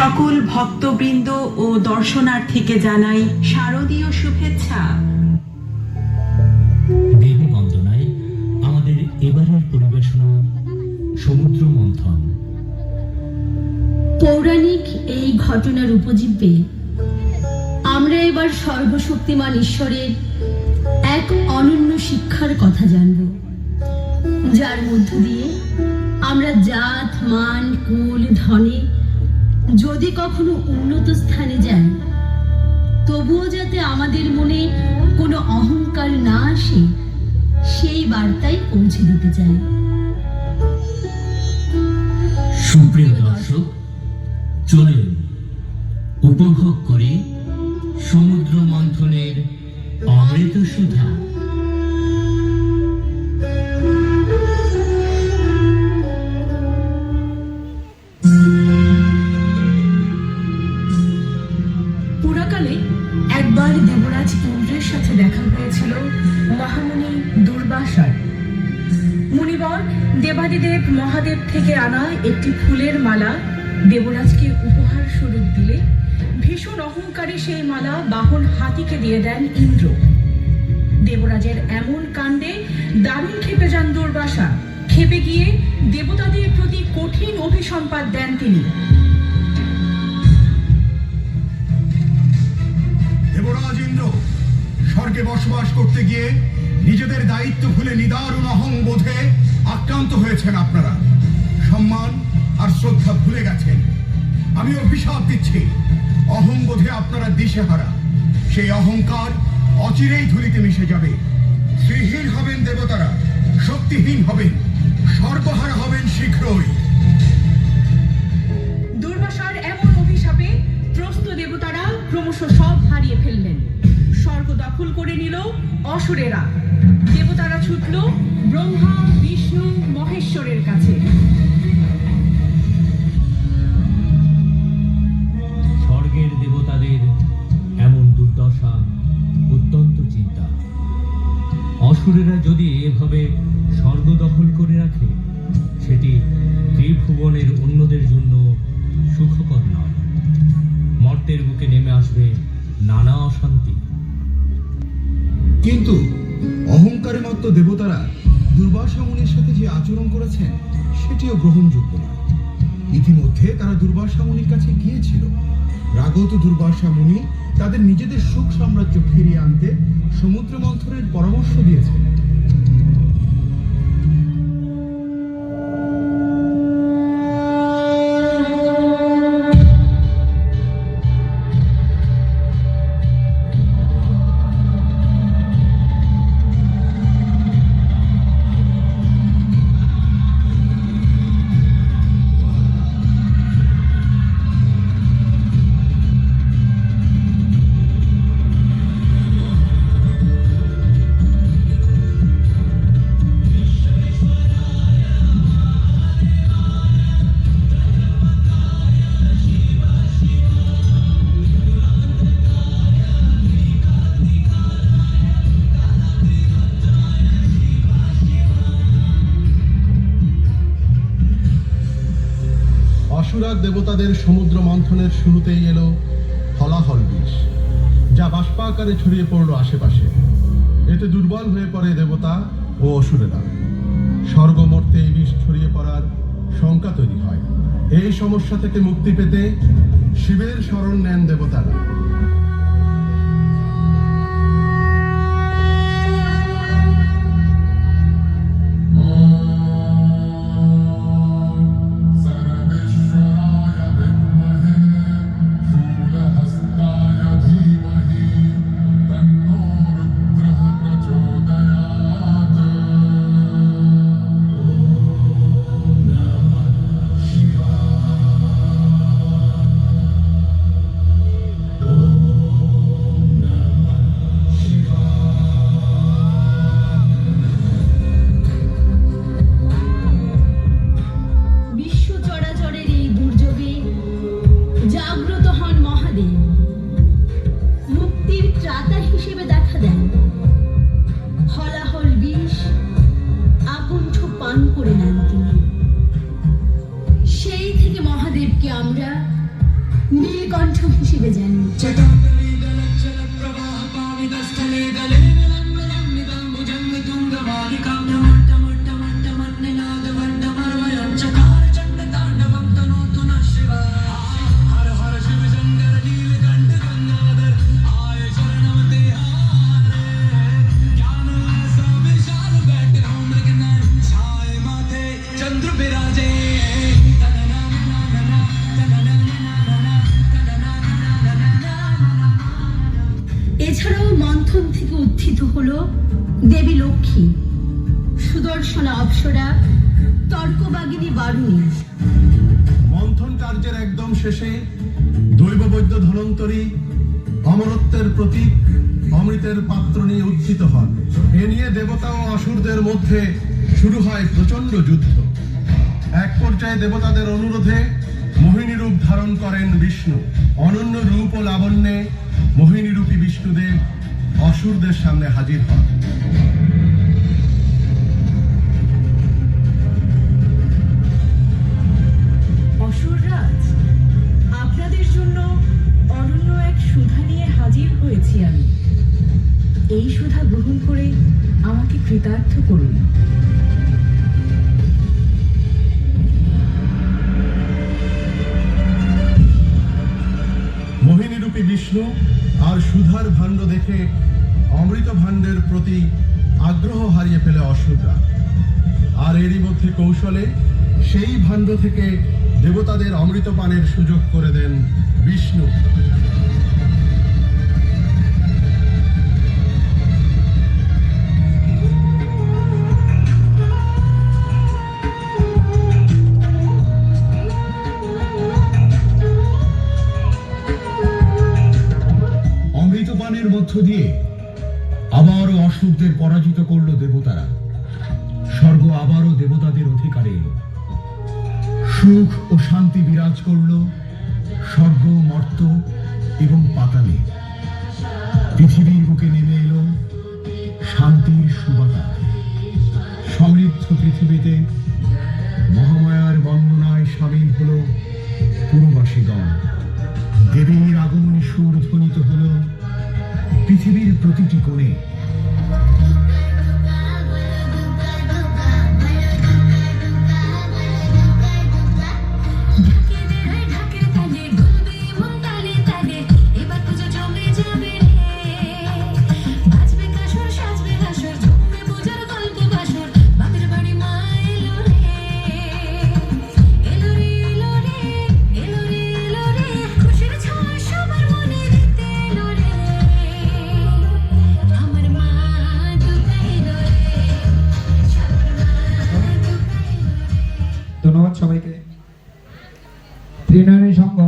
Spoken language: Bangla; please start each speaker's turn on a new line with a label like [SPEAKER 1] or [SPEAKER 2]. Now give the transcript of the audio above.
[SPEAKER 1] সকল ভক্তবৃন্দ ও দর্শনার্থীকে জানাই শারদীয় শুভেচ্ছা।
[SPEAKER 2] দেবী বন্দনায় আমাদের এবারের পরিবেশনা সমুদ্র মন্থন।
[SPEAKER 3] পৌরাণিক এই ঘটনার উপজীব্যে আমরা এবার সর্বশক্তিমান ঈশ্বরের এক অনন্য শিক্ষার কথা জানব, যার মধ্য দিয়ে আমরা জাত মান কুল ধনে যদি কখনো উন্নত স্থানে যাই, তবুও যাতে আমাদের মনে কোনো অহংকার না আসে, সেই বার্তাই পৌঁছে দিতে চাই।
[SPEAKER 2] সুপ্রিয় দর্শক, চলুন উপভোগ করি সমুদ্র মন্থনের অমৃত সুধা।
[SPEAKER 4] পুরাকালে একবার দেবরাজ ইন্দ্রের সাথে দেখা হয়েছিল মহামুনি দুর্বাসার। মুনিবর দেবাদিদেব মহাদেব থেকে আনা একটি ফুলের মালা দেবরাজকে উপহার স্বরূপ দিলে ভীষণ অহংকারে সেই মালা বাহন হাতিকে দিয়ে দেন ইন্দ্র। দেবরাজের এমন কাণ্ডে দারুণ ক্ষেপে যান দুর্বাসা। ক্ষেপে গিয়ে দেবতাদের প্রতি কঠিন অভিসম্পাত দেন তিনি।
[SPEAKER 5] দেবরাজ ইন্দ্র, স্বর্গে বসবাস করতে গিয়ে নিজেদের দায়িত্ব ভুলে নিদারুণ অহংবোধে আক্রান্ত হয়েছেন আপনারা। সম্মান আর শ্রদ্ধা ভুলে গেছেন। আমি অভিশাপ দিচ্ছি, অহংবোধে আপনারা দিশেহারা। সেই অহংকার অচিরেই ধুলিতে মিশে যাবে। শ্রীহীন হবেন দেবতারা, শক্তিহীন হবেন, সর্বহারা হবেন শীঘ্রই।
[SPEAKER 4] দুর্বাসার এমন অভিশাপে ত্রস্ত দেবতারা ক্রমশ সব হারিয়ে ফেললেন। স্বর্গ দখল করে নিল অসুরেরা। দেবতারা ছুটল ব্রহ্মা বিষ্ণু মহেশ্বরের কাছে।
[SPEAKER 2] স্বর্গের দেবতাদের এমন দুর্দশা অত্যন্ত চিন্তা। অসুরেরা যদি এভাবে স্বর্গ দখল করে রাখে, সেটি ত্রিভুবনের অন্যদের জন্য সুখকর নয়। মর্তের বুকে নেমে আসবে নানা অশান্তি।
[SPEAKER 5] কিন্তু অহংকারে মত্ত দেবতারা দুর্বাসা মুনির সাথে যে আচরণ করেছেন, সেটিও গ্রহণযোগ্য নয়। ইতিমধ্যে তারা দুর্বাসা মুনির কাছে গিয়েছিল। রাগত দুর্বাসা মুনি তাদের নিজেদের সুখ সাম্রাজ্য ফিরিয়ে আনতে সমুদ্র মন্থনের পরামর্শ দিয়েছে। অসুরার দেবতাদের সমুদ্র মন্থনের শুরুতেই এলো হলাহল বিষ, যা বাষ্পাকারে ছড়িয়ে পড়ল আশেপাশে। এতে দুর্বল হয়ে পড়ে দেবতা ও অসুরেরা। স্বর্গ মর্তে এই বিষ ছড়িয়ে পড়ার শঙ্কা তৈরি হয়। এই সমস্যা থেকে মুক্তি পেতে শিবের শরণ নেন দেবতারা।
[SPEAKER 3] নীলকণ্ঠ হিসেবে যেন। এছাড়াও মন্থন থেকে উত্থিত হলো দেবী লক্ষ্মী, সুদর্শনা অপ্সরা, তর্কবাগিনী বারুণী।
[SPEAKER 5] মন্থন কার্যের একদম শেষে দৈববৈদ্য ধনন্তরী অমরত্বের প্রতীক অমৃতের পাত্র নিয়ে উত্থিত হন। এ নিয়ে দেবতা ও অসুরদের মধ্যে শুরু হয় প্রচন্ড যুদ্ধ। এক পর্যায়ে দেবতাদের অনুরোধে মোহিনী রূপ ধারণ করেন বিষ্ণু। অনন্য রূপ ও লাবণ্যে মোহিনী রূপী বিষ্ণুদেব অসুরদের সামনে হাজির হন।
[SPEAKER 4] অসুররাজ, আপনাদের জন্য অনন্য এক সুধা নিয়ে হাজির হয়েছি আমি। এই সুধা গ্রহণ করে আমাকে কৃতার্থ করুন।
[SPEAKER 5] মোহিনী রূপী বিষ্ণু আর সুধার ভাণ্ড দেখে অমৃত ভাণ্ডের প্রতি আগ্রহ হারিয়ে ফেলে অসুররা। আর এরই মধ্যে কৌশলে সেই ভাণ্ড থেকে দেবতাদের অমৃত পানের সুযোগ করে দেন বিষ্ণু। অমৃতপানের মধ্য দিয়ে আবারও অসুরদের পরাজিত করল দেবতারা। স্বর্গ আবারও দেবতাদের অধিকারে এলো। সুখ ও শান্তি বিরাজ করল স্বর্গ, মর্ত এবং পাতালে। পৃথিবীর বুকে নেমে এলো শান্তির সুবাতাস। সমৃদ্ধ পৃথিবীতে মহামায়ার বন্দনায় সামিল হলো পুরবাসীগণ। দেবীর আগমনী সুর ধ্বনিত হলো পৃথিবীর প্রতিটি কোণে।
[SPEAKER 6] ধন্যবাদ সবাইকে। ত্রিনয়নী সংঘ